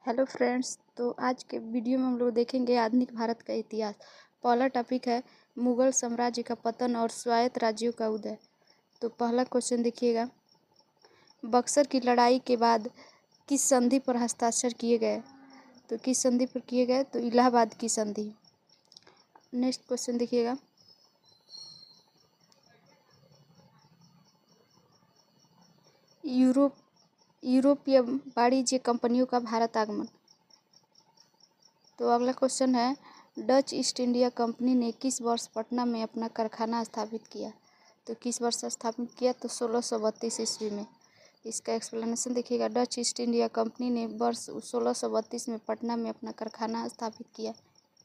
Hello friends, तो आज के वीडियो में हम लोग देखेंगे आधुनिक भारत का इतिहास। पहला टॉपिक है मुगल साम्राज्य का पतन और स्वायत्त राज्यों का उदय। तो पहला क्वेश्चन देखिएगा, बक्सर की लड़ाई के बाद किस संधि पर हस्ताक्षर किए गए? तो किस संधि पर किए गए? तो इलाहाबाद की संधि। नेक्स्ट क्वेश्चन देखिएगा, यूरोपीय वाणिज्य कंपनियों का भारत आगमन। तो अगला क्वेश्चन है, डच ईस्ट इंडिया कंपनी ने किस वर्ष पटना में अपना कारखाना स्थापित किया? तो किस वर्ष स्थापित किया? तो 1632 ईस्वी में। इसका एक्सप्लेनेशन देखिएगा, डच ईस्ट इंडिया कंपनी ने वर्ष 1632 में पटना में अपना कारखाना स्थापित किया,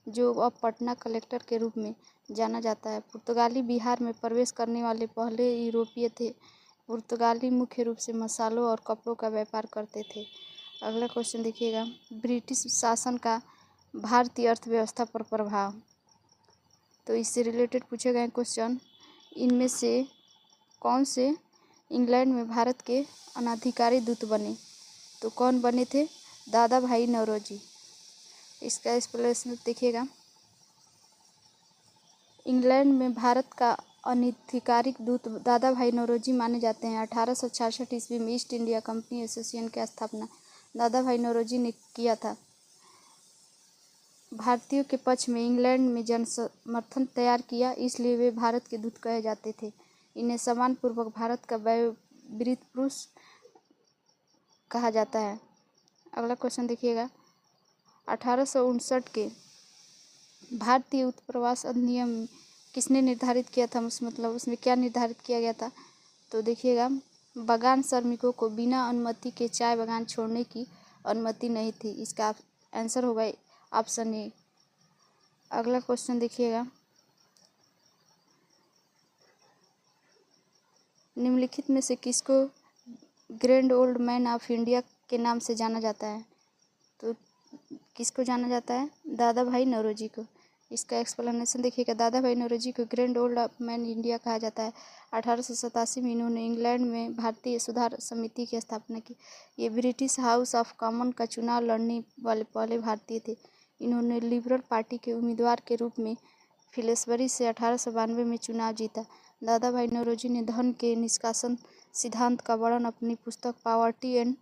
जो अब पटना कलेक्टर के रूप में जाना जाता है। पुर्तगाली बिहार में प्रवेश करने वाले पहले यूरोपीय थे। पुर्तगाली मुख्य रूप से मसालों और कपड़ों का व्यापार करते थे। अगला क्वेश्चन देखिएगा, ब्रिटिश शासन का भारतीय अर्थव्यवस्था पर प्रभाव। तो इससे रिलेटेड पूछे गए क्वेश्चन, इनमें से कौन से इंग्लैंड में भारत के अनाधिकारी दूत बने? तो कौन बने थे? दादा भाई नौरोजी। इसका एक्सप्लेनेशन देखिएगा, इंग्लैंड में भारत का अनधिकारिक दूत दादा भाई नौरोजी माने जाते हैं। 1866 ईस्वी में ईस्ट इंडिया कंपनी एसोसिएशन की स्थापना दादा भाई नौरोजी ने किया था। भारतीयों के पक्ष में इंग्लैंड में जनसमर्थन तैयार किया, इसलिए वे भारत के दूत कहे जाते थे। इन्हें सम्मानपूर्वक भारत का वयोवृद्ध पुरुष कहा जाता है। अगला क्वेश्चन देखिएगा, 1859 के भारतीय उत्प्रवास अधिनियम किसने निर्धारित किया था? उसमें क्या निर्धारित किया गया था? तो देखिएगा, बागान श्रमिकों को बिना अनुमति के चाय बागान छोड़ने की अनुमति नहीं थी। इसका आंसर होगा ऑप्शन ए। अगला क्वेश्चन देखिएगा, निम्नलिखित में से किसको grand old man of India के नाम से जाना जाता है? तो किसको जाना जाता है? दादा भाई नौरोजी को। इसका एक्सप्लेनेशन देखिएगा, दादा भाई नौरोजी को ग्रैंड ओल्ड मैन इंडिया कहा जाता है। 1887 में इन्होंने इंग्लैंड में भारतीय सुधार समिति की स्थापना की। ये ब्रिटिश हाउस ऑफ कॉमन का चुनाव लड़ने वाले पहले भारतीय थे। इन्होंने लिबरल पार्टी के उम्मीदवार के रूप में फिलेसबरी से 1892 में चुनाव जीता। दादा भाई नौरोजी ने धन के निष्कासन सिद्धांत का वर्णन अपनी पुस्तक poverty and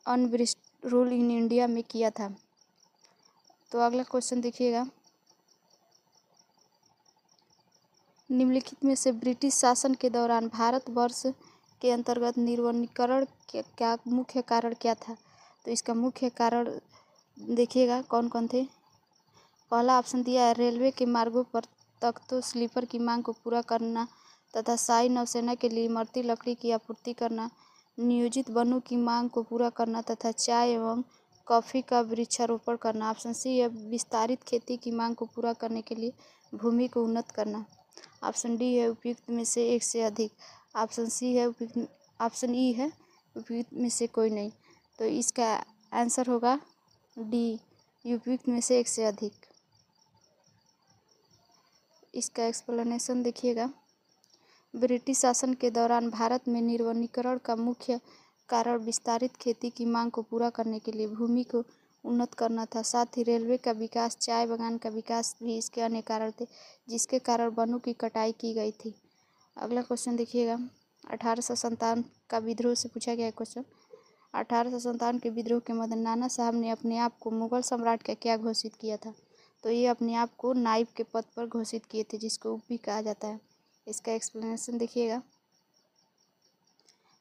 unbritish rule in India में किया था। तो अगला क्वेश्चन देखिएगा, निम्नलिखित में से ब्रिटिश शासन के दौरान भारतवर्ष के अंतर्गत निर्वनीकरण का मुख्य कारण क्या था? तो इसका मुख्य कारण देखिएगा कौन कौन थे। पहला ऑप्शन दिया है, रेलवे के मार्गों पर तख्तों स्लीपर की मांग को पूरा करना तथा शाही नौसेना के लिए इमारती लकड़ी की आपूर्ति करना, नियोजित वनों की मांग को पूरा करना तथा चाय एवं कॉफ़ी का वृक्षारोपण करना। ऑप्शन सी है, विस्तारित खेती की मांग को पूरा करने के लिए भूमि को उन्नत करना। ऑप्शन डी है, उपयुक्त में से एक से अधिक। ऑप्शन सी है ऑप्शन ई है, उपयुक्त में से कोई नहीं। तो इसका आंसर होगा डी, उपयुक्त में से एक से अधिक। इसका एक्सप्लेनेशन देखिएगा, ब्रिटिश शासन के दौरान भारत में निर्वनीकरण का मुख्य कारण विस्तारित खेती की मांग को पूरा करने के लिए भूमि को उन्नत करना था। साथ ही रेलवे का विकास, चाय बागान का विकास भी इसके अन्य कारण थे, जिसके कारण वनों की कटाई की गई थी। अगला क्वेश्चन देखिएगा, 1857 का विद्रोह से पूछा गया क्वेश्चन। 1857 के विद्रोह के मध्य नाना साहब ने अपने आप को मुगल सम्राट का क्या घोषित किया था? तो ये अपने आप को नायब के पद पर घोषित किए थे, जिसको उप भी कहा जाता है। इसका एक्सप्लेनेशन देखिएगा,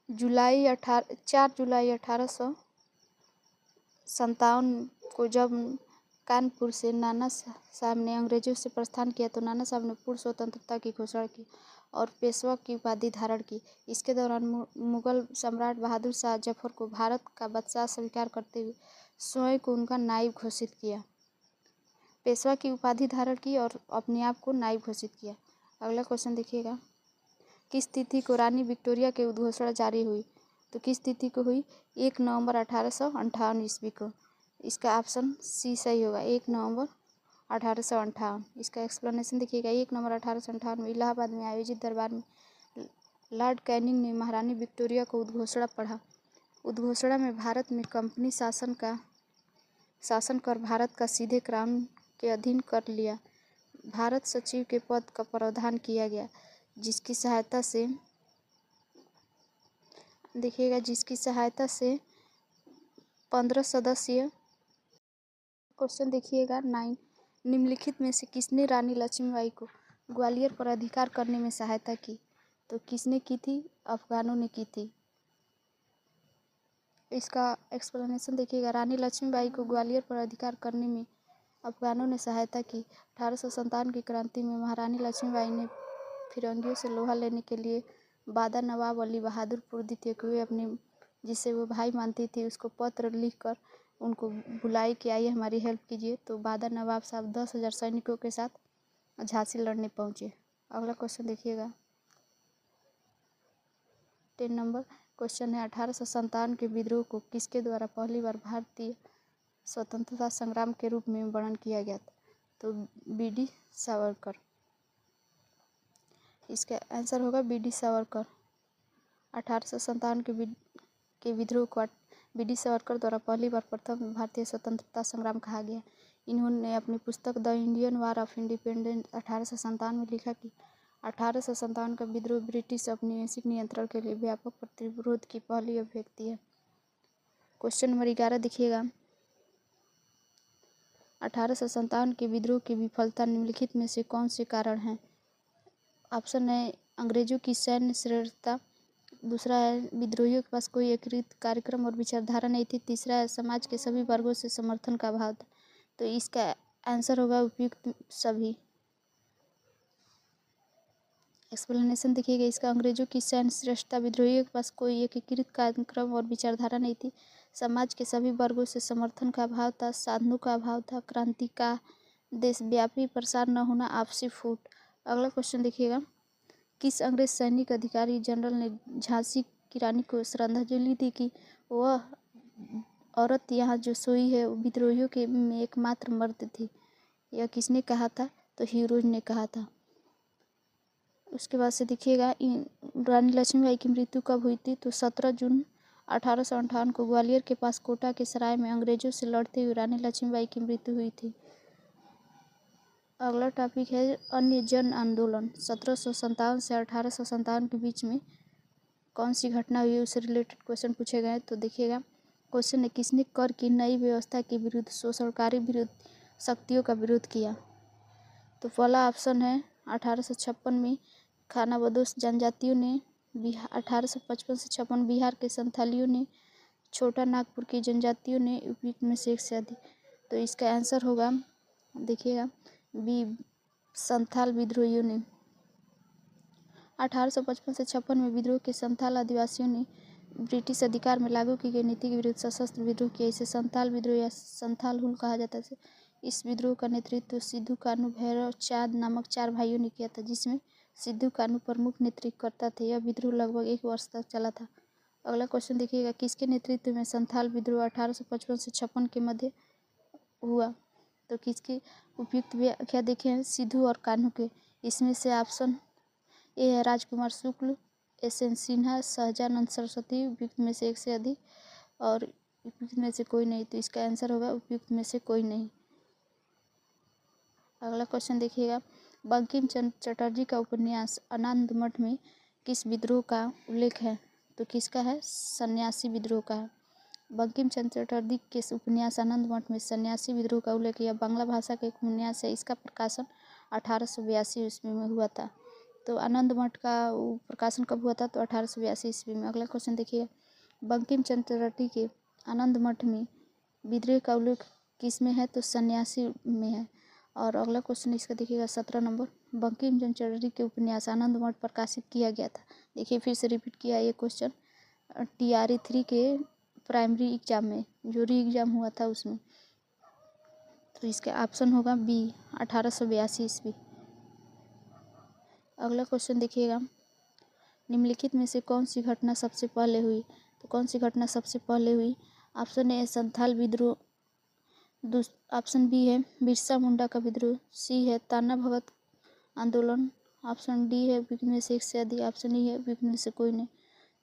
4 जुलाई 1857 को जब कानपुर से नाना साहब ने अंग्रेजों से प्रस्थान किया, तो नाना साहब ने पूर्ण स्वतंत्रता की घोषणा की और पेशवा की उपाधि धारण की। इसके दौरान मुगल सम्राट बहादुर शाह जफर को भारत का बादशाह स्वीकार करते हुए स्वयं को उनका नायब घोषित किया, पेशवा की उपाधि धारण की और अपने आप को नायब घोषित किया। अगला क्वेश्चन देखिएगा, किस तिथि को रानी विक्टोरिया की उद्घोषणा जारी हुई? तो किस तिथि को हुई? 1 नवंबर 1858 ईस्वी को। इसका ऑप्शन सी सही होगा, 1 नवंबर 1858। इसका एक्सप्लेनेशन देखिएगा, 1 नवंबर 1858 में इलाहाबाद में आयोजित दरबार में लॉर्ड कैनिंग ने महारानी विक्टोरिया को उद्घोषणा पढ़ा। उद्घोषणा में भारत में कंपनी शासन का शासन कर भारत का सीधे क्राउन के अधीन कर लिया। भारत सचिव के पद का प्रावधान किया गया, जिसकी सहायता से देखिएगा 15 सदस्य। क्वेश्चन देखिएगा 9, निम्नलिखित में से किसने रानी लक्ष्मीबाई को ग्वालियर पर अधिकार करने में सहायता की? तो किसने की थी? अफगानों ने की थी। इसका एक्सप्लेनेशन देखिएगा, रानी लक्ष्मीबाई को ग्वालियर पर अधिकार करने में अफगानों ने सहायता की। 1857 की क्रांति में महारानी लक्ष्मीबाई ने फिरंगियों से लोहा लेने के लिए बादा नवाब अली बहादुर द्वितीय को अपने जिसे वो भाई मानती थी उसको पत्र लिखकर उनको बुलाई कि आइए हमारी हेल्प कीजिए। तो बादा नवाब साहब 10,000 सैनिकों के साथ झांसी लड़ने पहुंचे। अगला क्वेश्चन देखिएगा 10 नंबर क्वेश्चन है, 1857 के विद्रोह को किसके द्वारा पहली बार भारतीय स्वतंत्रता संग्राम के रूप में वर्णन किया गया था? तो बी.डी. सावरकर। इसका आंसर होगा बी.डी. सावरकर। 1857 के विद्रोह को बी.डी. सावरकर द्वारा पहली बार प्रथम भारतीय स्वतंत्रता संग्राम कहा गया। इन्होंने अपनी पुस्तक the Indian war of independence 1857 में लिखा कि 1857 का विद्रोह ब्रिटिश औपनिवेशिक नियंत्रण के लिए व्यापक प्रतिरोध की पहली अभिव्यक्ति है। क्वेश्चन नंबर 11 देखिएगा, 1857 के विद्रोह की विफलता निम्नलिखित में से कौन से कारण हैं? ऑप्शन है अंग्रेजों की सैन्य श्रेष्ठता, दूसरा है विद्रोहियों के पास कोई एकीकृत कार्यक्रम और विचारधारा नहीं थी, तीसरा है समाज के सभी वर्गों से समर्थन का अभाव था। तो इसका आंसर होगा उपयुक्त सभी। एक्सप्लेनेशन देखिएगा, इसका अंग्रेजों की सैन्य श्रेष्ठता, विद्रोहियों के पास कोई एकीकृत कार्यक्रम और विचारधारा नहीं थी, समाज के सभी वर्गों से समर्थन का अभाव था, साधनों का अभाव था, क्रांति का देशव्यापी प्रसार न होना, आपसी फूट। अगला क्वेश्चन देखिएगा, किस अंग्रेज सैनिक अधिकारी जनरल ने झांसी की रानी को श्रद्धांजलि दी कि वह औरत यहाँ जो सोई है वो विद्रोहियों के में एकमात्र मर्द थी? यह किसने कहा था? तो ह्यूरोज ने कहा था। उसके बाद से देखिएगा रानी लक्ष्मीबाई की मृत्यु कब हुई थी? तो 17 जून 1858 को ग्वालियर के पास कोटा के सराय में अंग्रेजों से लड़ते हुए रानी लक्ष्मीबाई की मृत्यु हुई थी। अगला टॉपिक है अन्य जन आंदोलन। 1757 से 1857 के बीच में कौन सी घटना हुई उससे रिलेटेड क्वेश्चन पूछे गए। तो देखिएगा क्वेश्चन है, किसने कर की नई व्यवस्था के विरुद्ध शोषणकारी विरुद्ध शक्तियों का विरोध किया? तो पहला ऑप्शन है 1856 में खानाबदोश जनजातियों ने, 1855 से 56 बिहार के संथालियों ने, छोटा नागपुर की जनजातियों ने, उपयुक्त में से एक से अधिक। तो इसका आंसर होगा देखिएगा बी, संथाल विद्रोहियों ने। 1855 से 56 में विद्रोह के संथाल आदिवासियों ने ब्रिटिश अधिकार में लागू की गई नीति के विरुद्ध सशस्त्र विद्रोह किया। इसे संथाल विद्रोह या संथाल हुल कहा जाता है। इस विद्रोह का नेतृत्व सिद्धू कान्हू भैरव चांद नामक 4 भाइयों ने किया था, जिसमें सिद्धू कान्हू प्रमुख नेतृत्वकर्ता थे। यह विद्रोह लगभग 1 वर्ष तक चला था। अगला क्वेश्चन देखिएगा, किसके नेतृत्व में संथाल विद्रोह 1855 से 56 के मध्य हुआ? तो किसकी उपयुक्त व्याख्या देखें, सिद्धू और कान्हू के। इसमें से ऑप्शन ए है राजकुमार शुक्ल, एस.एन. सिन्हा, सहजानंद सरस्वती, उपयुक्त में से एक से अधिक, और उपयुक्त में से कोई नहीं। तो इसका आंसर होगा उपयुक्त में से कोई नहीं। अगला क्वेश्चन देखिएगा, बंकिम चंद्र चटर्जी का उपन्यास आनंद मठ में किस विद्रोह का उल्लेख है? तो किसका है? सन्यासी विद्रोह का है। बंकिम चंद्र चटर्जी के उपन्यास आनंद मठ में सन्यासी विद्रोह का उल्लेख यह बांग्ला भाषा का एक उपन्यास है। इसका प्रकाशन 1882 ईस्वी में हुआ था। तो आनंद मठ का प्रकाशन कब हुआ था? तो 1882 ईस्वी में। अगला क्वेश्चन देखिए, बंकिम चंद्र चटर्जी के आनंद मठ में विद्रोह का उल्लेख किस में है? तो सन्यासी में है। और अगला क्वेश्चन इसका देखिएगा 17 नंबर, बंकिम चंद्र चटर्जी के उपन्यास आनंद मठ प्रकाशित किया गया था। देखिए फिर से रिपीट किया ये क्वेश्चन TRE 3 के प्राइमरी एग्जाम में, जो री एग्जाम हुआ था उसमें। तो इसका ऑप्शन होगा बी, 1882 ईस्वी। अगला क्वेश्चन देखिएगा, निम्नलिखित में से कौन सी घटना सबसे पहले हुई? तो कौन सी घटना सबसे पहले हुई? ऑप्शन ए संथाल विद्रोह, ऑप्शन बी है बिरसा मुंडा का विद्रोह, सी है ताना भगत आंदोलन, ऑप्शन डी है उपयुक्त में से एक से अधिक, ऑप्शन ई है उपयुक्त में से कोई नहीं।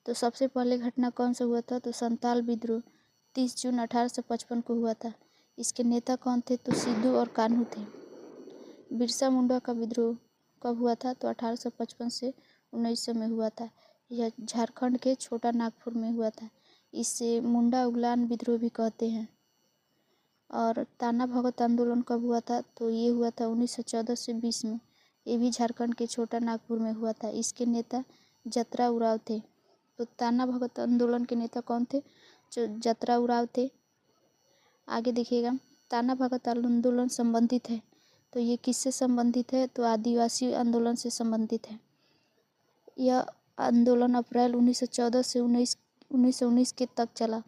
तो सबसे पहले घटना कौन सा हुआ था? तो संथाल विद्रोह 30 जून 1855 को हुआ था। इसके नेता कौन थे? तो सिद्धू और कान्हू थे। बिरसा मुंडा का विद्रोह कब हुआ था? तो 1855 से 1900 में हुआ था। यह झारखंड के छोटा नागपुर में हुआ था। इसे मुंडा उगलान विद्रोह भी कहते हैं। और ताना भगत आंदोलन कब हुआ था? तो ये हुआ था 1914 से 20 में। ये भी झारखंड के छोटा नागपुर में हुआ था। इसके नेता जतरा उराव थे। तो ताना भगत आंदोलन के नेता कौन थे? जो जतरा उराव थे। आगे देखिएगा, ताना भगत आंदोलन संबंधित है। तो ये किससे संबंधित है? तो आदिवासी आंदोलन से संबंधित है। यह आंदोलन अप्रैल 1914 से 1919 के तक चला।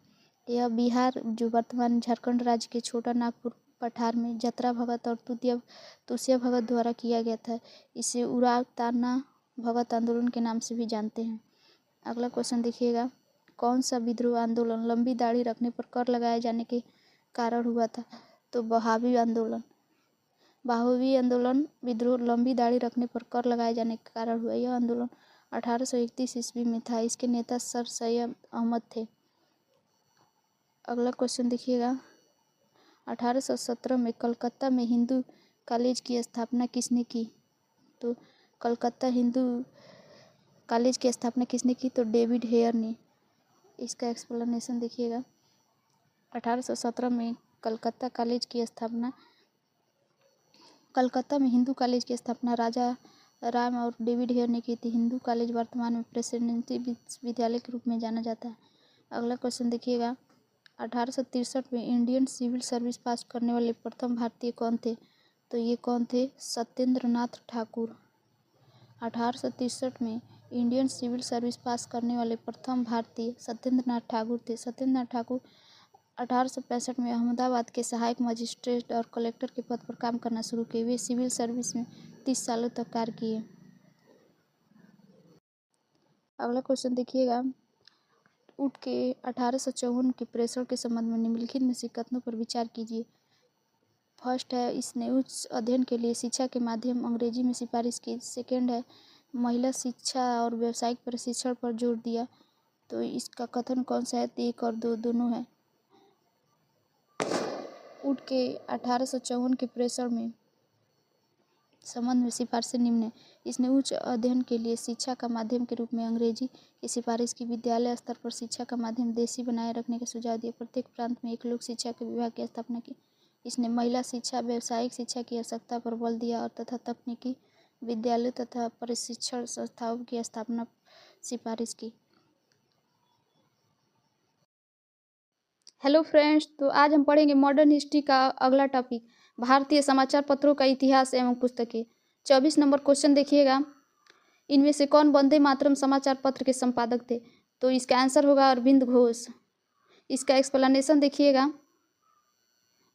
यह बिहार, जो वर्तमान झारखंड राज्य के छोटा नागपुर पठार में जतरा भगत और तुसिया भगत द्वारा किया गया था। इसे उराव ताना भगत आंदोलन के नाम से भी जानते हैं। अगला क्वेश्चन देखिएगा, कौन सा विद्रोह आंदोलन लंबी दाढ़ी रखने पर कर लगाए जाने के कारण हुआ था? तो बहावी आंदोलन। बहावी आंदोलन विद्रोह लंबी दाढ़ी रखने पर कर लगाए जाने के कारण हुआ। यह आंदोलन 1831 ईस्वी में था। इसके नेता सर सैयद अहमद थे। अगला क्वेश्चन देखिएगा, 1817 में कलकत्ता में हिंदू कॉलेज की स्थापना किसने की? तो कलकत्ता हिंदू कॉलेज की स्थापना किसने की? तो डेविड हेयर ने। इसका एक्सप्लेनेशन देखिएगा, 1817 में कलकत्ता में हिंदू कॉलेज की स्थापना राजा राम और डेविड हेयर ने की थी। हिंदू कॉलेज वर्तमान में प्रेसिडेंसी विश्वविद्यालय के रूप में जाना जाता है। अगला क्वेश्चन देखिएगा, 1863 में इंडियन सिविल सर्विस पास करने वाले प्रथम भारतीय कौन थे? तो ये कौन थे? सत्येंद्र नाथ ठाकुर। 1863 में इंडियन सिविल सर्विस पास करने वाले प्रथम भारतीय सत्येंद्र नाथ ठाकुर थे। सत्येंद्र नाथ ठाकुर 1865 में अहमदाबाद के सहायक मजिस्ट्रेट और कलेक्टर के पद पर काम करना शुरू किए। वे सिविल सर्विस में 30 सालों तक कार्य किए। अगला क्वेश्चन देखिएगा, उठ के 1854 के प्रेषण के संबंध में निम्नलिखित में से कथनों पर विचार कीजिए। फर्स्ट है, इसने उच्च अध्ययन के लिए शिक्षा के माध्यम अंग्रेजी में सिफारिश की। सेकेंड है, महिला शिक्षा और व्यावसायिक प्रशिक्षण पर जोर दिया। तो इसका कथन कौन सा है? 1 और 2 दोनों है। उठ के 1854 के प्रेषण में संबंध में सिफारिशें निम्न है। इसने उच्च अध्ययन के लिए शिक्षा का माध्यम के रूप में अंग्रेजी की सिफारिश की। विद्यालय स्तर पर शिक्षा का माध्यम देशी बनाए रखने का सुझाव दिया। प्रत्येक प्रांत में एक लोक शिक्षा के विभाग की स्थापना की। इसने महिला शिक्षा, व्यावसायिक शिक्षा की आवश्यकता पर बल दिया और तथा तकनीकी विद्यालयों तथा प्रशिक्षण संस्थाओं की स्थापना सिफारिश की। हेलो फ्रेंड्स, तो आज हम पढ़ेंगे मॉडर्न हिस्ट्री का अगला टॉपिक, भारतीय समाचार पत्रों का इतिहास एवं पुस्तकें। 24 नंबर क्वेश्चन देखिएगा, इनमें से कौन वंदे मातरम समाचार पत्र के संपादक थे? तो इसका आंसर होगा अरविंद घोष। इसका एक्सप्लेनेशन देखिएगा,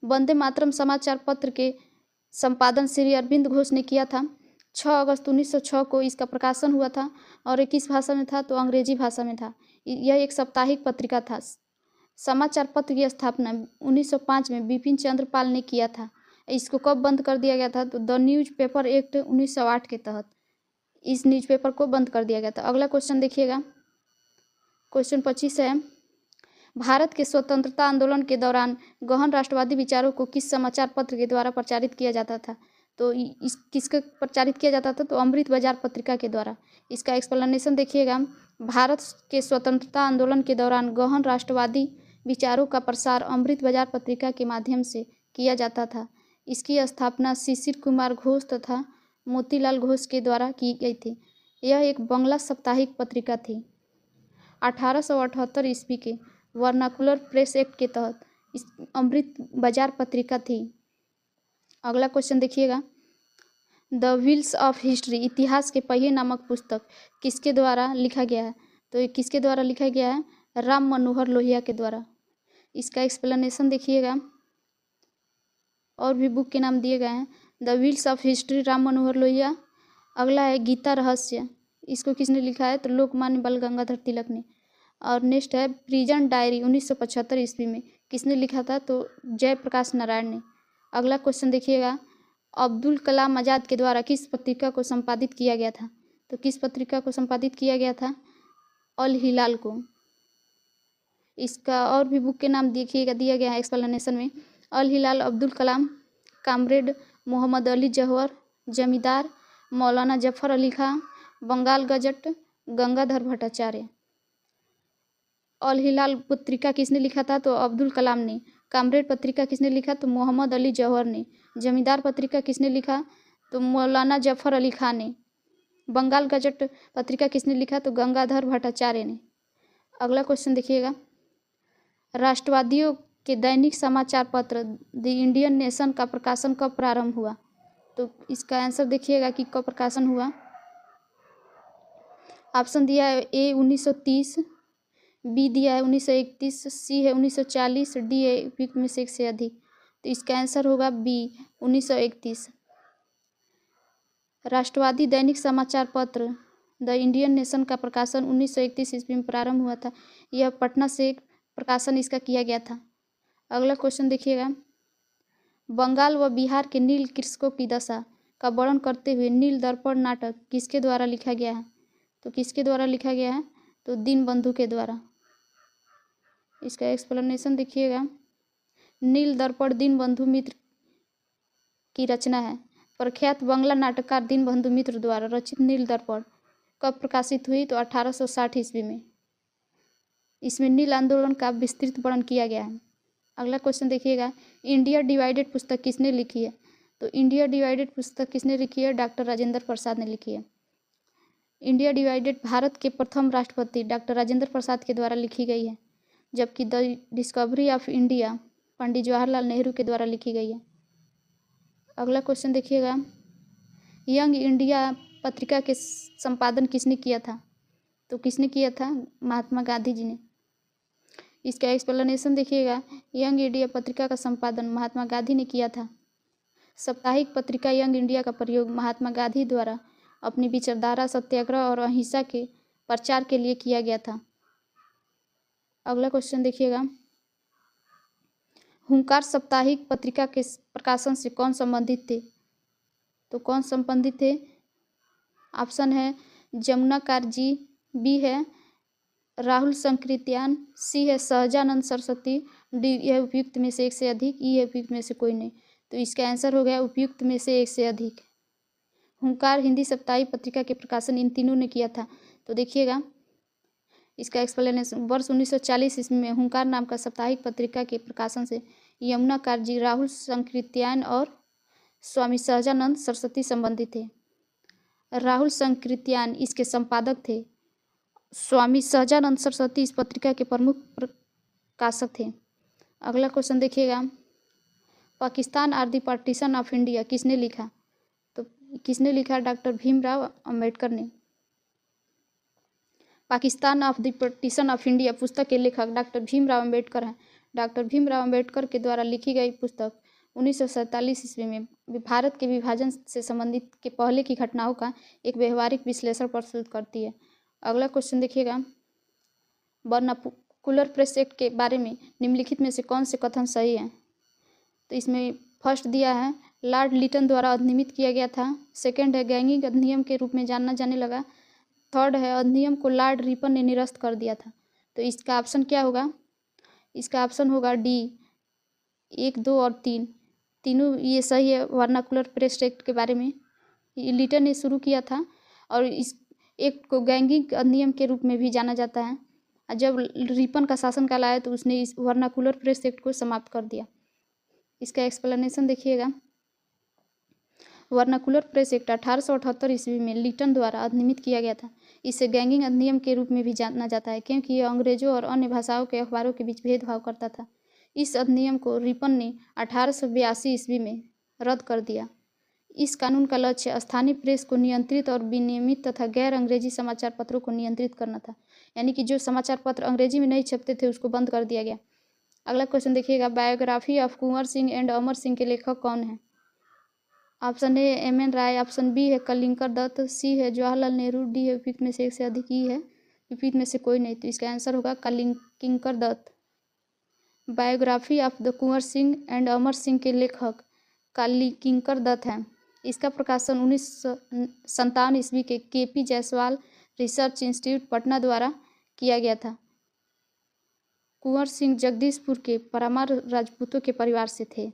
वंदे मातरम समाचार पत्र के संपादन श्री अरविंद घोष ने किया था। 6 अगस्त 1906 को इसका प्रकाशन हुआ था और ये किस भाषा में था? तो अंग्रेजी भाषा में था। यह एक साप्ताहिक पत्रिका था। समाचार पत्र की स्थापना 1905 में बिपिन चंद्र पाल ने किया था। इसको कब बंद कर दिया गया था? तो द न्यूज़पेपर एक्ट 1908 के तहत इस न्यूज़पेपर को बंद कर दिया गया था। अगला क्वेश्चन देखिएगा, क्वेश्चन 25 है, भारत के स्वतंत्रता आंदोलन के दौरान गहन राष्ट्रवादी विचारों को किस समाचार पत्र के द्वारा प्रचारित किया जाता था? तो इस किसके प्रचारित किया जाता था? तो अमृत बाजार पत्रिका के द्वारा। इसका एक्सप्लेनेशन देखिएगा, भारत के स्वतंत्रता आंदोलन के दौरान गहन राष्ट्रवादी विचारों का प्रसार अमृत बाजार पत्रिका के माध्यम से किया जाता था। इसकी स्थापना शिशिर कुमार घोष तथा मोतीलाल घोष के द्वारा की गई थी। यह एक बंगला साप्ताहिक पत्रिका थी। 1878 ईस्वी के वर्नाकुलर प्रेस एक्ट के तहत इस अमृत बाजार पत्रिका थी। अगला क्वेश्चन देखिएगा, द व्हील्स ऑफ हिस्ट्री इतिहास के पहिए नामक पुस्तक किसके द्वारा लिखा गया है? तो ये किसके द्वारा लिखा गया है? राम मनोहर लोहिया के द्वारा। इसका एक्सप्लेनेशन देखिएगा, और भी बुक के नाम दिए गए हैं, the wheels of history Ram Manohar Lohia. अगला है गीता रहस्य, इसको किसने लिखा है? तो लोकमान्य बाल गंगाधर तिलक ने। और नेक्स्ट है प्रिजन डायरी 1975 ईस्वी में, किसने लिखा था? तो जयप्रकाश नारायण ने। अगला क्वेश्चन देखिएगा, अब्दुल कलाम आज़ाद के द्वारा किस पत्रिका को संपादित किया गया था? तो किस पत्रिका को संपादित किया गया था? अल हिलाल को। इसका और भी बुक के नाम देखिएगा, दिया गया है एक्सप्लेनेशन में, अल हिलाल अब्दुल कलाम, कामरेड मोहम्मद अली जौहर, जमींदार मौलाना जफर अली खां, बंगाल गजट गंगाधर भट्टाचार्य। अल हिलाल पत्रिका किसने लिखा था? तो अब्दुल कलाम ने। कामरेड पत्रिका किसने लिखा? तो मोहम्मद अली जौहर ने। जमींदार पत्रिका किसने लिखा? तो मौलाना जफर अली खां ने। बंगाल गजट पत्रिका किसने लिखा? तो गंगाधर भट्टाचार्य ने। अगला क्वेश्चन देखिएगा, राष्ट्रवादियों के दैनिक समाचार पत्र द इंडियन नेशन का प्रकाशन कब प्रारंभ हुआ? तो इसका आंसर देखिएगा कि कब प्रकाशन हुआ। ऑप्शन दिया है ए 1930, बी दिया है 1931, सी है 1940, डी है उपयुक्त में से एक से अधिक। तो इसका आंसर होगा बी 1931। राष्ट्रवादी दैनिक समाचार पत्र द इंडियन नेशन का प्रकाशन 1931 ईस्वी में प्रारंभ हुआ था। यह पटना से प्रकाशन इसका किया गया था। अगला क्वेश्चन देखिएगा, बंगाल व बिहार के नील कृषकों की दशा का वर्णन करते हुए नील दर्पण नाटक किसके द्वारा लिखा गया है? तो किसके द्वारा लिखा गया है? तो दीनबंधु के द्वारा। इसका एक्सप्लेनेशन देखिएगा, नील दर्पण दीनबंधु मित्र की रचना है। प्रख्यात बंगला नाटककार दीनबंधु मित्र द्वारा रचित नील दर्पण कब प्रकाशित हुई? तो 1860 ईस्वी में। इसमें नील आंदोलन का विस्तृत वर्णन किया गया है। अगला क्वेश्चन देखिएगा, इंडिया डिवाइडेड पुस्तक किसने लिखी है? तो इंडिया डिवाइडेड पुस्तक किसने लिखी है? डॉक्टर राजेंद्र प्रसाद ने लिखी है। इंडिया डिवाइडेड भारत के प्रथम राष्ट्रपति डॉक्टर राजेंद्र प्रसाद के द्वारा लिखी गई है, जबकि the discovery of India Pandit Jawaharlal Nehru के द्वारा लिखी गई है। अगला क्वेश्चन देखिएगा, यंग इंडिया पत्रिका के संपादन किसने किया था? तो किसने किया था? महात्मा गांधी जी ने। इसका एक्सप्लेनेशन देखिएगा, यंग इंडिया पत्रिका का संपादन महात्मा गांधी ने किया था। साप्ताहिक पत्रिका यंग इंडिया का प्रयोग महात्मा गांधी द्वारा अपनी विचारधारा, सत्याग्रह और अहिंसा के प्रचार के लिए किया गया था। अगला क्वेश्चन देखिएगा, हुंकार साप्ताहिक पत्रिका के प्रकाशन से कौन संबंधित थे? तो कौन संबंधित थे? ऑप्शन है जमुनाकार जी, बी है राहुल संकृत्यान, सी है सहजानंद सरस्वती, डी यह उपयुक्त में से एक से अधिक, ई है उपयुक्त में से कोई नहीं। तो इसका आंसर हो गया उपयुक्त में से एक से अधिक। हुंकार हिंदी साप्ताहिक पत्रिका के प्रकाशन इन तीनों ने किया था। तो देखिएगा इसका एक्सप्लेनेशन, वर्ष 1940 ईस्वी में हुंकार नाम का साप्ताहिक पत्रिका के प्रकाशन से यमुनाकार जी, राहुल संकृत्यान और स्वामी सहजानंद सरस्वती संबंधित थे। राहुल संकृत्यान इसके संपादक थे। स्वामी सहजानंद सरस्वती इस पत्रिका के प्रमुख प्रकाशक थे। अगला क्वेश्चन देखिएगा, Pakistan or the partition of India किसने लिखा? तो किसने लिखा? डॉक्टर भीमराव अंबेडकर ने। Pakistan of the partition of India पुस्तक के लेखक डॉक्टर भीमराव अंबेडकर हैं। डॉक्टर भीमराव अंबेडकर के द्वारा लिखी गई पुस्तक 1947 ईस्वी में भारत के विभाजन से संबंधित के पहले की घटनाओं का एक व्यवहारिक विश्लेषण प्रस्तुत करती है। अगला क्वेश्चन देखिएगा, वर्नाकुलर प्रेस एक्ट के बारे में निम्नलिखित में से कौन से कथन सही हैं? तो इसमें फर्स्ट दिया है लॉर्ड लिटन द्वारा अधिनियमित किया गया था। सेकंड है गैंगिंग अधिनियम के रूप में जाना जाने लगा। थर्ड है अधिनियम को लॉर्ड रिपन ने निरस्त कर दिया था। तो इसका ऑप्शन क्या होगा? इसका ऑप्शन होगा डी 1, 2 और 3, तीनों ये सही है। वर्नाकुलर प्रेस एक्ट के बारे में लिटन ने शुरू किया था और इस एक्ट को गैंगिंग अधिनियम के रूप में भी जाना जाता है। जब रिपन का शासनकाल आया तो उसने इस वर्नाकुलर प्रेस एक्ट को समाप्त कर दिया। इसका एक्सप्लेनेशन देखिएगा, वर्नाकुलर प्रेस एक्ट 1878 ईस्वी में लिटन द्वारा अधिनियमित किया गया था। इसे गैंगिंग अधिनियम के रूप में भी जाना जाता है क्योंकि यह अंग्रेजों और अन्य भाषाओं के अखबारों के बीच भेदभाव करता था। इस अधिनियम को रिपन ने 1882 ईस्वी में रद्द कर दिया। इस कानून का लक्ष्य स्थानीय प्रेस को नियंत्रित और विनियमित तथा गैर अंग्रेजी समाचार पत्रों को नियंत्रित करना था, यानी कि जो समाचार पत्र अंग्रेजी में नहीं छपते थे उसको बंद कर दिया गया। अगला क्वेश्चन देखिएगा, biography of Kunwar Singh and Amar Singh के लेखक कौन है? Option A M N. Roy, option B है कलिंकर दत्त, सी है जवाहरलाल नेहरू, डी है उपयुक्त में से एक से अधिक, ई है उपयुक्त में से कोई नहीं। तो इसका आंसर होगा Kinkar Datta. Biography of the Kunwar Singh and Amar Singh के लेखक किंकर दत्त हैं। इसका प्रकाशन 1957 ईस्वी के KP. Jaiswal research institute Patna द्वारा किया गया था। कुंवर सिंह जगदीशपुर के परमार राजपूतों के परिवार से थे,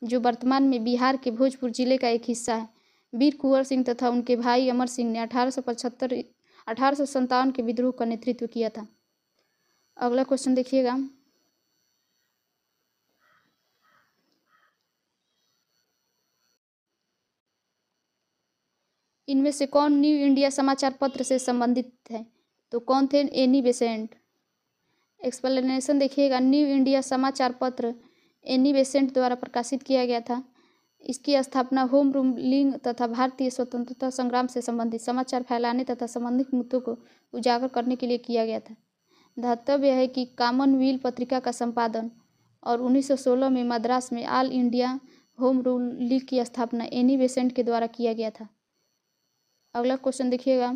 जो वर्तमान में बिहार के भोजपुर जिले का एक हिस्सा है। वीर कुंवर सिंह तथा उनके भाई अमर सिंह ने 1857 के विद्रोह का नेतृत्व किया था। अगला क्वेश्चन देखिएगा, इनमें से कौन न्यू इंडिया समाचार पत्र से संबंधित है? तो कौन थे? Annie Besant. एक्सप्लेनेशन देखिएगा, न्यू इंडिया समाचार पत्र एनी बेसेंट द्वारा प्रकाशित किया गया था। इसकी स्थापना होम रूलिंग तथा भारतीय स्वतंत्रता संग्राम से संबंधित समाचार फैलाने तथा संबंधित मुद्दों को उजागर करने के लिए किया गया था। ध्येय है कि कॉमनवेल्थ पत्रिका का संपादन और 1916 में मद्रास में all India home rule league की स्थापना एनी बेसेंट के द्वारा किया गया था। अगला क्वेश्चन देखिएगा,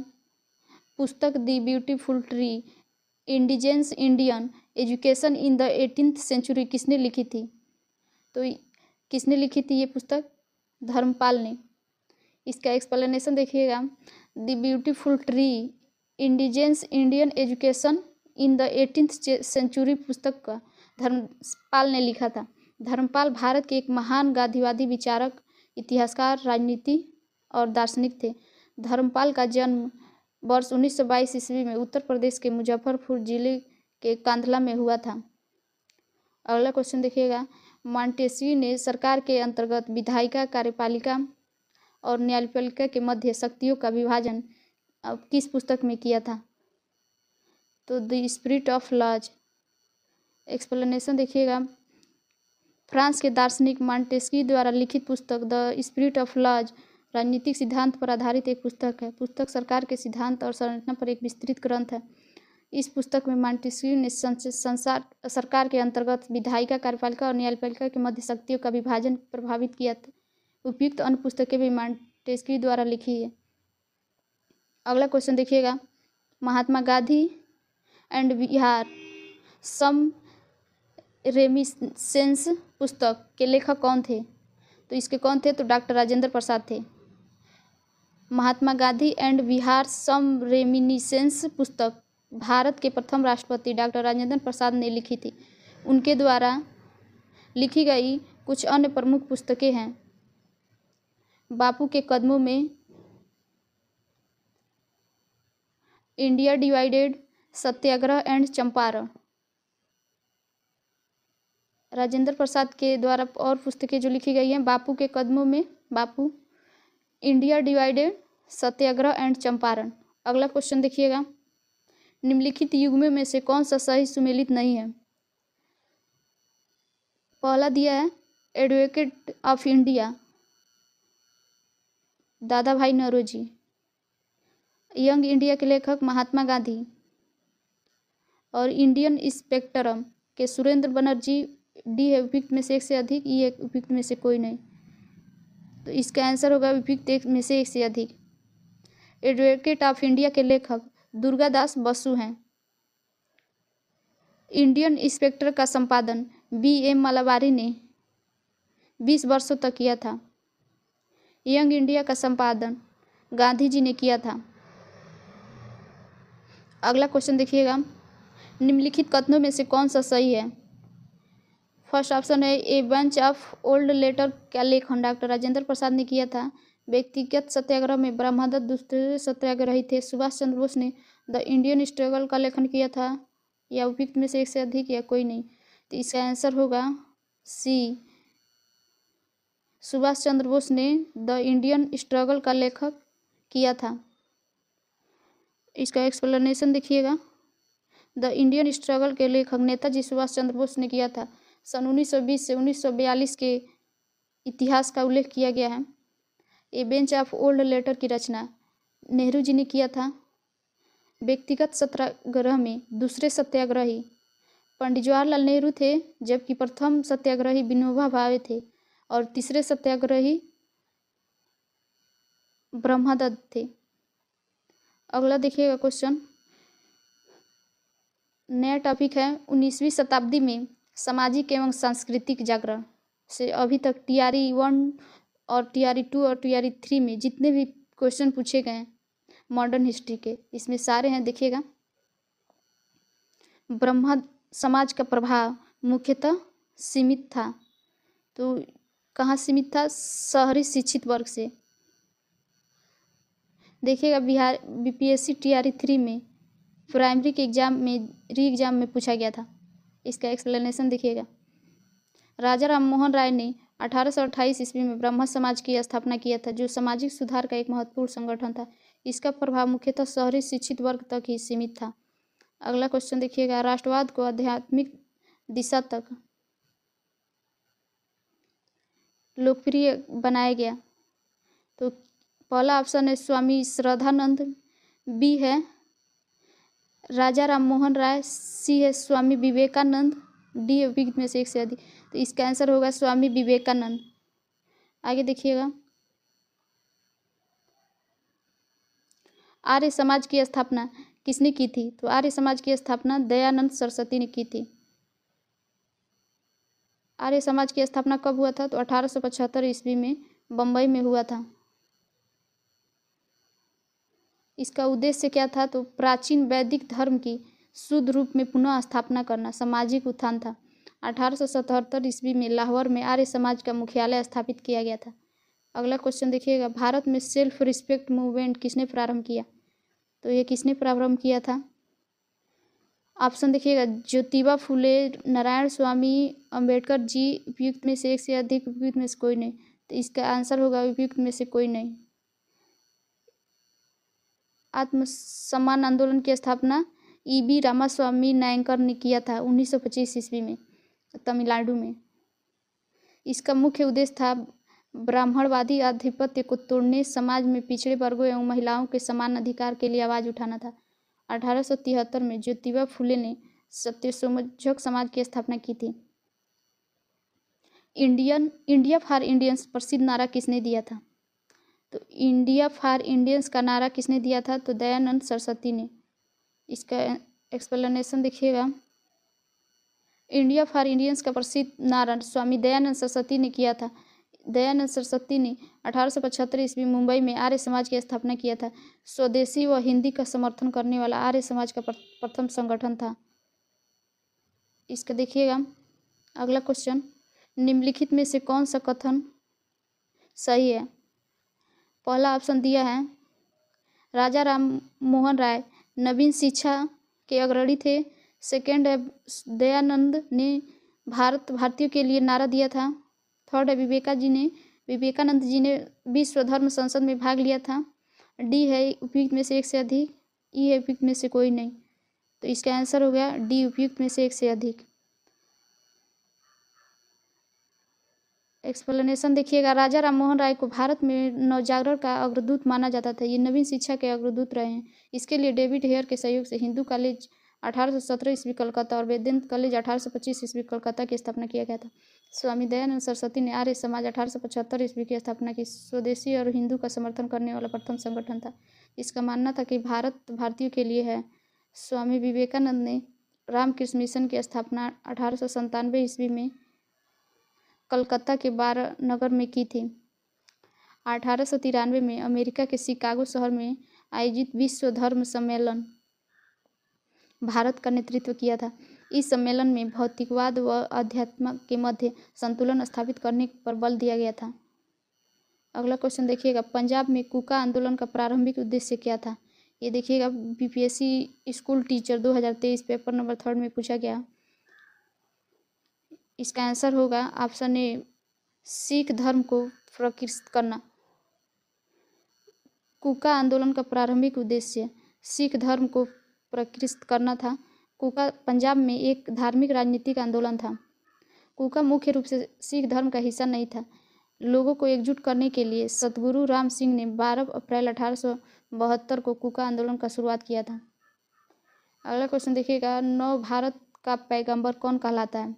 पुस्तक the beautiful tree indigenous Indian education in the 18th century किसने लिखी थी? तो किसने लिखी थी ये पुस्तक? धर्मपाल ने। इसका एक्सप्लेनेशन देखिएगा, the beautiful tree indigenous Indian education in the 18th century पुस्तक का धर्मपाल ने लिखा था। धर्मपाल भारत के एक महान गांधीवादी विचारक, इतिहासकार, राजनीति और दार्शनिक थे। धर्मपाल का जन्म वर्ष 1922 ईस्वी में उत्तर प्रदेश के मुजफ्फरपुर जिले के कांधला में हुआ था। अगला क्वेश्चन देखिएगा, मॉन्टेस्क्यू ने सरकार के अंतर्गत विधायिका, कार्यपालिका और न्यायपालिका के मध्य शक्तियों का विभाजन किस पुस्तक में किया था? तो the spirit of laws. Explanation देखिएगा, फ्रांस के दार्शनिक मॉन्टेस्क्यू द्वारा लिखित पुस्तक द स्पिरिट ऑफ लॉज राजनीतिक सिद्धांत पर आधारित एक पुस्तक है। पुस्तक सरकार के सिद्धांत और संरचना पर एक विस्तृत ग्रंथ है। इस पुस्तक में मॉन्टेस्क्यू ने सरकार के अंतर्गत विधायिका, कार्यपालिका और न्यायपालिका के मध्य शक्तियों का विभाजन प्रभावित किया था। उपयुक्त अन्य पुस्तकें भी मॉन्टेस्क्यू द्वारा लिखी है। अगला क्वेश्चन देखिएगा, महात्मा गांधी एंड बिहार सम रेमिसेंस पुस्तक के लेखक कौन थे? तो इसके कौन थे? तो डॉक्टर राजेंद्र प्रसाद थे। Mahatma Gandhi and Bihar some reminiscences पुस्तक भारत के प्रथम राष्ट्रपति डॉक्टर राजेंद्र प्रसाद ने लिखी थी। उनके द्वारा लिखी गई कुछ अन्य प्रमुख पुस्तकें हैं, बापू के कदमों में, India divided, Satyagraha and Champaran. Rajendra Prasad के द्वारा और पुस्तकें जो लिखी गई हैं, बापू के कदमों में, Bapu, India divided, Satyagraha and Champaran. अगला क्वेश्चन देखिएगा, निम्नलिखित युग्मों में से कौन सा सही सुमेलित नहीं है? पहला दिया है एडवोकेट ऑफ इंडिया दादा भाई नौरोजी, यंग इंडिया के लेखक महात्मा गांधी, और इंडियन स्पेक्ट्रम के सुरेंद्र बनर्जी। डी है उपयुक्त में से एक से अधिक, ई है उपयुक्त में से कोई नहीं। तो इसका आंसर होगा उपयुक्त एक में से एक से अधिक। एडवोकेट ऑफ इंडिया के लेखक दुर्गादास बसु हैं। इंडियन स्पेक्ट्रम का संपादन B.M. मलाबारी ने 20 वर्षों तक किया था। यंग इंडिया का संपादन गांधी जी ने किया था। अगला क्वेश्चन देखिएगा, निम्नलिखित कथनों में से कौन सा सही है? फर्स्ट ऑप्शन है a bunch of old letter का लेखन डॉक्टर राजेंद्र प्रसाद ने किया था। व्यक्तिगत सत्याग्रह में ब्रह्मदत्त दूसरे सत्याग्रही थे। सुभाष चंद्र बोस ने द इंडियन स्ट्रगल का लेखन किया था। या उपयुक्त में से एक से अधिक या कोई नहीं। तो इसका आंसर होगा सी, सुभाष चंद्र बोस ने द इंडियन स्ट्रगल का लेखक किया था। इसका एक्सप्लेनेशन देखिएगा, द इंडियन स्ट्रगल के लेखक नेताजी सुभाष चंद्र बोस ने किया था। सन 1920 से 1942 के इतिहास का उल्लेख किया गया है। A bench of old letter की रचना नेहरू जी ने किया था। व्यक्तिगत सत्याग्रह में दूसरे सत्याग्रही पंडित जवाहरलाल नेहरू थे, जबकि प्रथम सत्याग्रही विनोबा भावे थे और तीसरे सत्याग्रही ब्रह्मदत्त थे। अगला देखिएगा क्वेश्चन, नया टॉपिक है 19वीं शताब्दी में सामाजिक एवं सांस्कृतिक जागरण से अभी तक TRE 1 और TRE 2 और TRE 3 में जितने भी क्वेश्चन पूछे गए हैं मॉडर्न हिस्ट्री के, इसमें सारे हैं। देखिएगा, समाज का प्रभाव मुख्यतः सीमित था। तो कहाँ सीमित था? शहरी शिक्षित वर्ग से। देखिएगा बिहार बीपीएससी टीआरई 3 में प्राइमरी के एग्जाम में री एग्जाम में पूछा गया था। इसका एक्सप्लेनेशन देखिएगा। राजा राम मोहन राय ने 1828 ईस्वी में ब्रह्म समाज की स्थापना किया था, जो सामाजिक सुधार का एक महत्वपूर्ण संगठन था। इसका प्रभाव मुख्यतः शहरी शिक्षित वर्ग तक ही सीमित था। अगला क्वेश्चन देखिएगा। राष्ट्रवाद को आध्यात्मिक दिशा तक लोकप्रिय बनाया गया। तो पहला ऑप्शन है स्वामी श्रद्धानंद, बी है राजा राम मोहन राय, सी है स्वामी विवेकानंद, डी है विविध में से एक से अधिक। तो इसका आंसर होगा स्वामी विवेकानंद। आगे देखिएगा। आर्य समाज की स्थापना किसने की थी? तो आर्य समाज की स्थापना दयानंद सरस्वती ने की थी। आर्य समाज की स्थापना कब हुआ था? तो 1875 ईस्वी में बम्बई में हुआ था। इसका उद्देश्य क्या था? तो प्राचीन वैदिक धर्म की शुद्ध रूप में पुनः स्थापना करना, सामाजिक उत्थान था। 1877 ईस्वी में लाहौर में आर्य समाज का मुख्यालय स्थापित किया गया था। अगला क्वेश्चन देखिएगा। भारत में सेल्फ रिस्पेक्ट मूवमेंट किसने प्रारंभ किया? तो ये किसने प्रारंभ किया था? ऑप्शन देखिएगा। ज्योतिबा फुले, नारायण स्वामी, अंबेडकर जी, उपयुक्त में से एक से अधिक, उपयुक्त में से कोई नहीं। तो इसका आंसर होगा उपयुक्त में से कोई नहीं। आत्मसम्मान आंदोलन की स्थापना ईबी रामास्वामी नायकर ने किया था 1925 ईस्वी में तमिलनाडु में। इसका मुख्य उद्देश्य था ब्राह्मणवादी आधिपत्य को तोड़ने, समाज में पिछड़े वर्गों एवं महिलाओं के समान अधिकार के लिए आवाज उठाना था। 1873 में ज्योतिबा फुले ने सत्यशोधक समाज की स्थापना की थी। इंडिया फॉर इंडियंस प्रसिद्ध नारा किसने दिया था? तो इंडिया फॉर इंडियंस का नारा किसने दिया था? तो दयानंद सरस्वती ने। इसका एक्सप्लेनेशन देखिएगा। इंडिया फॉर इंडियंस का प्रसिद्ध नारा स्वामी दयानंद सरस्वती ने किया था। दयानंद सरस्वती ने 1875 ईस्वी मुंबई में आर्य समाज की स्थापना किया था। स्वदेशी व हिंदी का समर्थन करने वाला आर्य समाज का प्रथम संगठन था। इसका देखिएगा। अगला क्वेश्चन। निम्नलिखित में से कौन सा कथन सही है? पहला ऑप्शन दिया है राजा राम मोहन राय नवीन शिक्षा के अग्रणी थे। सेकेंड है दयानंद ने भारतीयों के लिए नारा दिया था। थर्ड है विवेकानंद जी ने विश्व धर्म संसद में भाग लिया था। डी है उपयुक्त में से एक से अधिक, ई है उपयुक्त में से कोई नहीं। तो इसका आंसर हो गया डी, उपयुक्त में से एक से अधिक। एक्सप्लेनेशन देखिएगा। राजा राम मोहन राय को भारत में नवजागरण का अग्रदूत माना जाता था। ये नवीन शिक्षा के अग्रदूत रहे हैं। इसके लिए डेविड हेयर के सहयोग से हिंदू कॉलेज 1817 ईस्वी कलकत्ता और वेदांत कॉलेज 1825 ईस्वी कलकत्ता की स्थापना किया गया था। स्वामी दयानंद सरस्वती ने आर्य समाज 1875 ईस्वी की स्थापना की। स्वदेशी और हिंदू का समर्थन करने वाला प्रथम संगठन था। इसका मानना था कि भारत भारतीयों के लिए है। स्वामी विवेकानंद ने रामकृष्ण मिशन की स्थापना 1897 ईस्वी में कलकत्ता के बारानगर में की थी। 1893 में अमेरिका के शिकागो शहर में आयोजित विश्व धर्म सम्मेलन भारत का नेतृत्व किया था। इस सम्मेलन में भौतिकवाद व अध्यात्म के मध्य संतुलन स्थापित करने पर बल दिया गया था। अगला क्वेश्चन देखिएगा। पंजाब में कूका आंदोलन का प्रारंभिक उद्देश्य क्या था? ये देखिएगा BPSC school teacher 2023 paper number 3 में पूछा गया। इसका आंसर होगा ऑप्शन ए सिख धर्म को प्रकृष्ट करना। कूका आंदोलन का प्रारंभिक उद्देश्य सिख धर्म को प्रकृष्ट करना था। कूका पंजाब में एक धार्मिक राजनीतिक आंदोलन था। कूका मुख्य रूप से सिख धर्म का हिस्सा नहीं था। लोगों को एकजुट करने के लिए सतगुरु राम सिंह ने 12 अप्रैल 1872 को कूका आंदोलन का शुरुआत किया था। अगला क्वेश्चन देखिएगा। नव भारत का पैगंबर कौन कहलाता है?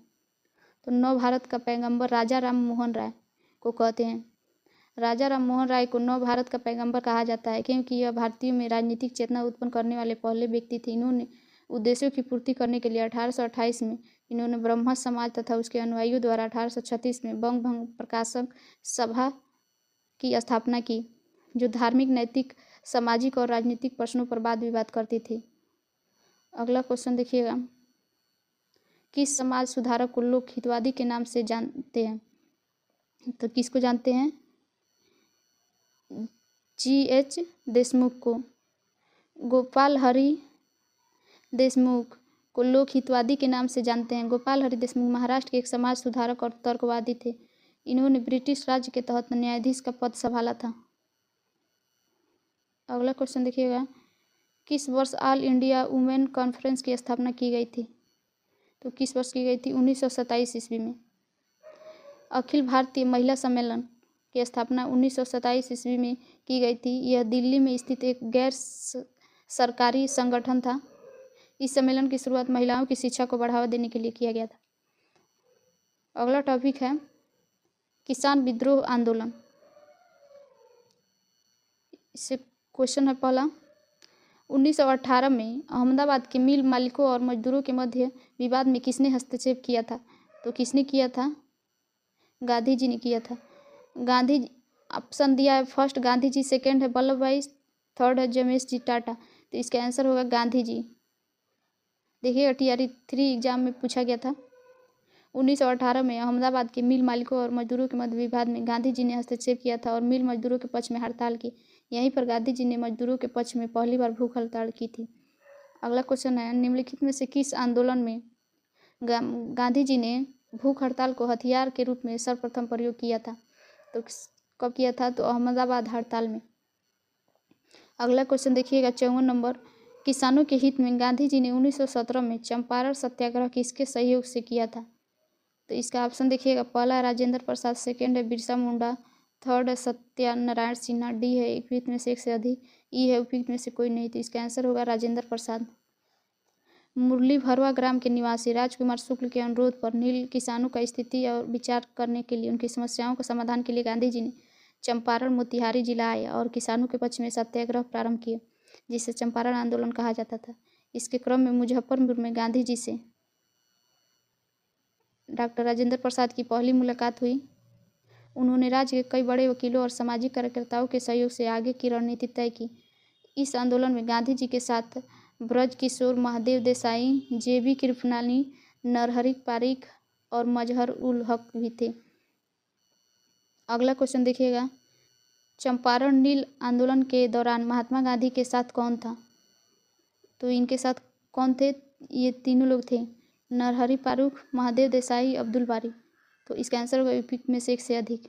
तो नव भारत का पैगंबर राजा राम मोहन राय को कहते हैं। राजा राम मोहन राय को नव भारत का पैगंबर कहा जाता है क्योंकि यह भारतीयों में राजनीतिक चेतना उत्पन्न करने वाले पहले व्यक्ति थे। इन्होंने उद्देश्यों की पूर्ति करने के लिए 1828 में इन्होंने ब्रह्म समाज तथा उसके अनुयायियों द्वारा 1836 में बंग भंग प्रकाशक सभा की स्थापना की, जो धार्मिक, नैतिक, सामाजिक और राजनीतिक प्रश्नों पर वाद विवाद करती थी। अगला क्वेश्चन देखिएगा। किस समाज सुधारक को लोक हितवादी के नाम से जानते हैं? तो किसको जानते हैं? G.H. देशमुख को। गोपाल हरि देशमुख को लोक हितवादी के नाम से जानते हैं। गोपाल हरि देशमुख महाराष्ट्र के एक समाज सुधारक और तर्कवादी थे। इन्होंने ब्रिटिश राज्य के तहत न्यायाधीश का पद संभाला था। अगला क्वेश्चन देखिएगा, किस वर्ष ऑल इंडिया वुमेन कॉन्फ्रेंस की स्थापना की गई थी? तो किस वर्ष की गई थी? 1927 ईस्वी में। अखिल भारतीय महिला सम्मेलन की स्थापना 1927 ईस्वी में की गई थी। यह दिल्ली में स्थित एक गैर सरकारी संगठन था। इस सम्मेलन की शुरुआत महिलाओं की शिक्षा को बढ़ावा देने के लिए किया गया था। अगला टॉपिक है किसान विद्रोह आंदोलन। इससे क्वेश्चन है पहला, 1918 में अहमदाबाद के मिल मालिकों और मजदूरों के मध्य विवाद में किसने हस्तक्षेप किया था? तो किसने किया था? गांधी जी ने किया था। गांधी ऑप्शन दिया है, फर्स्ट गांधी जी, सेकंड है वल्लभ भाई, थर्ड है जमेश जी टाटा। तो इसका आंसर होगा गांधी जी। देखिएगा TRE 3 एग्जाम में पूछा गया था। 1918 में अहमदाबाद के मिल मालिकों और मजदूरों के मध्य विवाद में गांधी जी ने हस्तक्षेप किया था और मिल मजदूरों के पक्ष में हड़ताल की। यहीं पर गांधी जी ने मजदूरों के पक्ष में पहली बार भूख हड़ताल की थी। अगला क्वेश्चन है, निम्नलिखित में से किस आंदोलन में गांधी जी ने भूख हड़ताल को हथियार के रूप में सर्वप्रथम प्रयोग किया था? तो कब किया था? तो अहमदाबाद हड़ताल में। अगला क्वेश्चन देखिएगा 54 नंबर, किसानों के हित में गांधी जी ने 1917 में चंपारण सत्याग्रह किसके सहयोग से किया था? तो इसका ऑप्शन देखिएगा, पहला राजेंद्र प्रसाद, सेकंड है बिरसा मुंडा, थर्ड है सत्यनारायण सिन्हा, डी है उपयुक्त में से एक से अधिक, ई है उपयुक्त में से कोई नहीं। तो इसका आंसर होगा राजेंद्र प्रसाद। मुरली भरवा ग्राम के निवासी राजकुमार शुक्ल के अनुरोध पर नील किसानों का स्थिति और विचार करने के लिए उनकी समस्याओं के समाधान के लिए गांधी जी ने चंपारण मोतिहारी जिला आए और किसानों के पक्ष में सत्याग्रह प्रारंभ किए, जिसे चंपारण आंदोलन कहा जाता था। इसके क्रम में मुजफ्फरपुर में गांधी जी से डॉक्टर राजेंद्र प्रसाद की पहली मुलाकात हुई। उन्होंने राज्य के कई बड़े वकीलों और सामाजिक कार्यकर्ताओं के सहयोग से आगे की रणनीति तय की। इस आंदोलन में गांधी जी के साथ ब्रज किशोर, महादेव देसाई, JB कृपलानी, नरहरि पारिख और मजहर उल हक भी थे। अगला क्वेश्चन देखिएगा, चंपारण नील आंदोलन के दौरान महात्मा गांधी के साथ कौन था? तो इनके साथ कौन थे? ये तीनों लोग थे, नरहरि पारिख, महादेव देसाई, अब्दुल बारी। तो इसका आंसर होगा उपयुक्त में से एक से अधिक।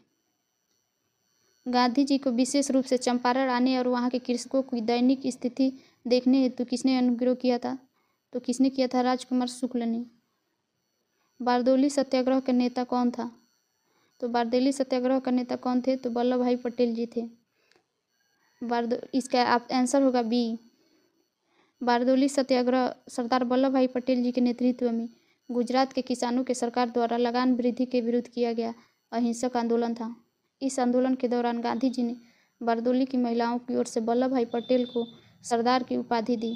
गांधी जी को विशेष रूप से चंपारण आने और वहां के कृषकों की दैनिक स्थिति देखने हेतु किसने अनुग्रह किया था? तो किसने किया था? राजकुमार शुक्ल ने। बारदौली सत्याग्रह के नेता कौन था? तो बारदौली सत्याग्रह का नेता कौन थे? तो वल्लभ भाई पटेल जी थे। इसका आंसर होगा बी। बारदौली सत्याग्रह सरदार वल्लभ भाई पटेल जी के नेतृत्व में गुजरात के किसानों के सरकार द्वारा लगान वृद्धि के विरुद्ध किया गया अहिंसक आंदोलन था। इस आंदोलन के दौरान गांधी जी ने बारदौली की महिलाओं की ओर से वल्लभ भाई पटेल को सरदार की उपाधि दी।